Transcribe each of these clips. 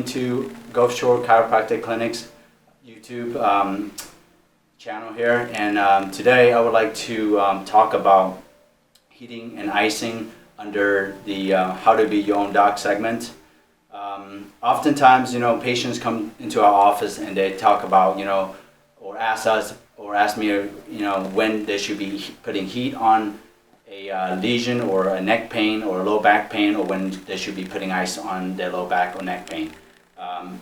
into Gulf Shore Chiropractic Clinic's YouTube channel here, and today I would like to talk about heating and icing under the How to Be Your Own Doc segment. Oftentimes, patients come into our office and they talk about, or ask us or ask me, when they should be putting heat on a lesion or a neck pain or a low back pain, or when they should be putting ice on their low back or neck pain.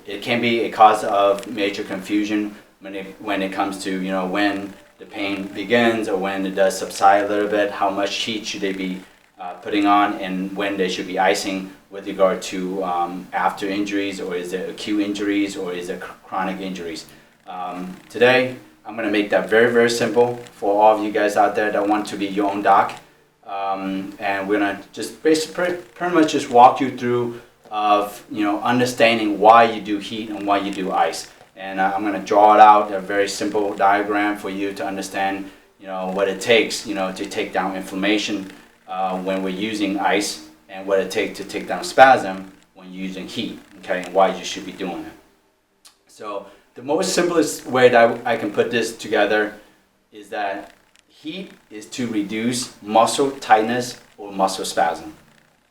It can be a cause of major confusion when it comes to when the pain begins or when it does subside a little bit. How much heat should they be putting on, and when they should be icing with regard to after injuries, or is it acute injuries, or is it chronic injuries. Today I'm going to make that very, very simple for all of you guys out there that want to be your own doc. And we're going to just basically pretty much just walk you through of understanding why you do heat and why you do ice. And I'm going to draw it out, a very simple diagram for you to understand what it takes to take down inflammation when we're using ice, and what it takes to take down spasm when you're using heat, okay, and why you should be doing it. So the most simplest way that I can put this together is that heat is to reduce muscle tightness or muscle spasm.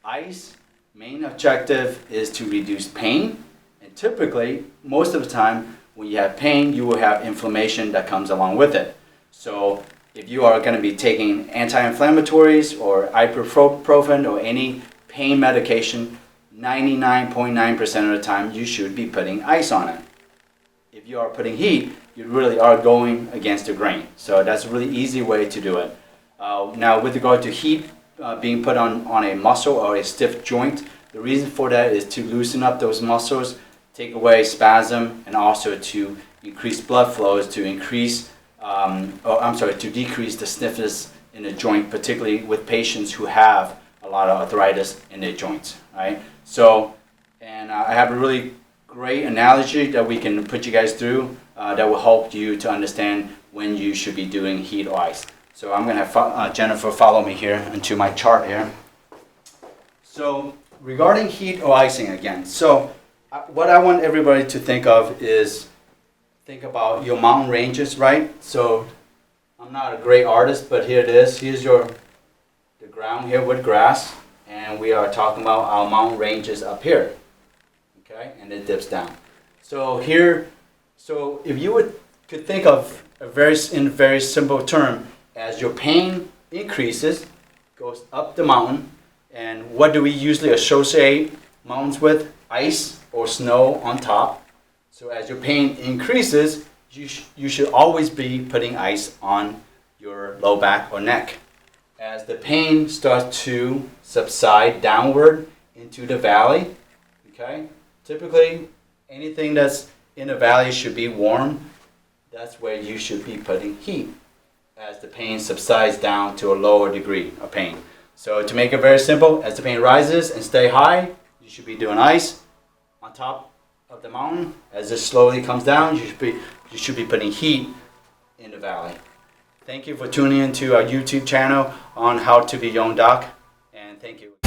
Ice, main objective is to reduce pain, and typically, most of the time, when you have pain, you will have inflammation that comes along with it. So if you are going to be taking anti-inflammatories or ibuprofen or any pain medication, 99.9% of the time you should be putting ice on it. If you are putting heat, you really are going against the grain. So that's a really easy way to do it. Now with regard to heat being put on a muscle or a stiff joint, the reason for that is to loosen up those muscles, take away spasm, and also to increase blood flows, to increase to decrease the stiffness in the joint, particularly with patients who have a lot of arthritis in their joints, right? So, and I have a really great analogy that we can put you guys through that will help you to understand when you should be doing heat or ice. So I'm going to have Jennifer follow me here into my chart here. So regarding heat or icing again, so what I want everybody to think of is, think about your mountain ranges, right? So I'm not a great artist, but here it is. Here's the ground here with grass, and we are talking about our mountain ranges up here, okay? And it dips down. So here, so if you could think of in a very simple term, as your pain increases, goes up the mountain, and what do we usually associate mountains with? Ice or snow on top. So as your pain increases, you should always be putting ice on your low back or neck. As the pain starts to subside downward into the valley, okay? Typically, anything that's in a valley should be warm. That's where you should be putting heat as the pain subsides down to a lower degree of pain. So to make it very simple, as the pain rises and stay high, you should be doing ice on top of the mountain. As it slowly comes down, you should be putting heat in the valley. Thank you for tuning into our YouTube channel on How to Be Your Own Doc, and thank you.